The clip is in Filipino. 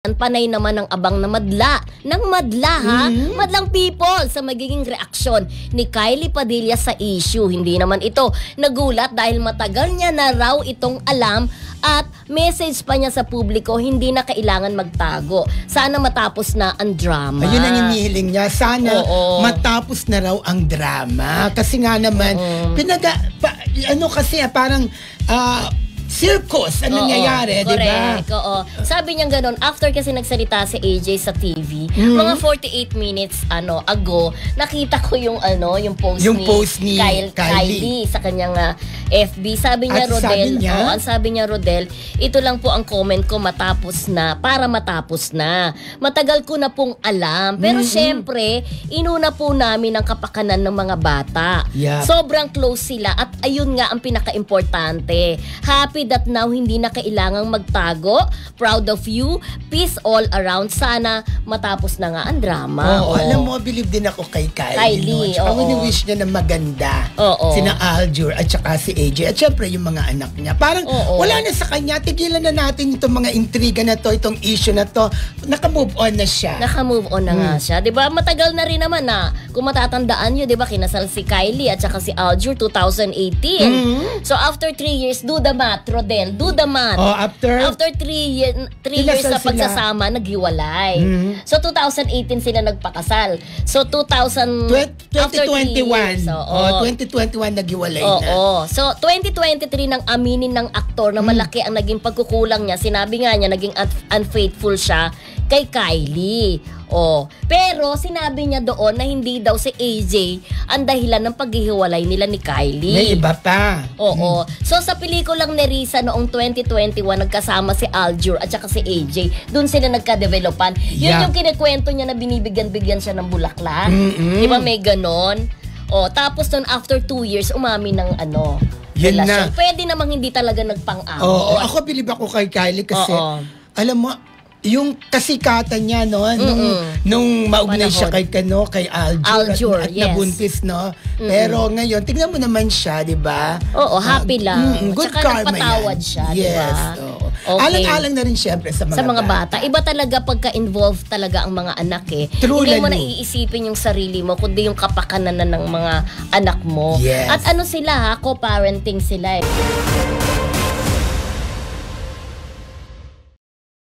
Panay naman ang abang na madla ha, madlang people sa magiging reaksyon ni Kylie Padilla sa issue. Hindi naman ito nagulat dahil matagal niya na raw itong alam at message pa niya sa publiko, hindi na kailangan magtago. Sana matapos na ang drama. Ayun ang inihiling niya. Sana matapos na raw ang drama. Kasi nga naman, parang circus, ano nangyayari, di ba? Correct, oo. Sabi niya gano'n, after kasi nagsalita si AJ sa TV, mga 48 minutes ago, nakita ko yung post ni Kylie sa kanyang FB. Sabi niya, Rodel, sabi niya, Rodel, ito lang po ang comment ko para matapos na. Matagal ko na pong alam, pero syempre, inuna po namin ang kapakanan ng mga bata. Yep. Sobrang close sila at ayun nga ang pinaka-importante. Happy that now hindi na kailangang magtago. Proud of you. Peace all around. Sana matapos na nga ang drama. Alam mo, believe din ako kay Kylie. Ang wish niya na maganda. Sina Aljur at saka si AJ. At syempre yung mga anak niya. Parang wala na sa kanya. Tigilan na natin itong mga intriga na to, itong issue na to. Naka-move on na siya. Naka-move on na nga siya. Diba? Matagal na rin naman na. Kung matatandaan nyo, diba? Kinasal si Kylie at saka si Aljur 2018. So after 3 years, do the math. Rodel, do the math. After 3 years na pagsasama, naghiwalay. So 2018 sila nagpakasal. So 2021. 2021 naghiwalay na. So 2023 nang aminin ng aktor na malaki ang naging pagkukulang niya. Sinabi nga niya naging unfaithful siya kay Kylie. Pero sinabi niya doon na hindi daw si AJ ang dahilan ng paghihiwalay nila ni Kylie. May iba pa. So sa pelikulang ni Risa noong 2021, nagkasama si Aljur at saka si AJ. Doon sila nagka-developan. Yun yung kinikwento niya na binibigyan-bigyan siya ng bulaklak. Di ba may ganon? Tapos noon after 2 years, umami ng relasyon. Pwede namang hindi talaga nagpang-away. Ako bilib ako kay Kylie kasi alam mo, yung kasikatan niya nung maugnay siya kay Aljur at nabuntis pero ngayon tignan mo naman siya, di ba? Happy lang. Good karma nagpatawad siya, di ba? Alang-alang na rin syempre sa mga bata. Iba talaga pagka-involved talaga ang mga anak Hindi mo na iisipin yung sarili mo kundi yung kapakanan ng mga anak mo. At sila co-parenting sila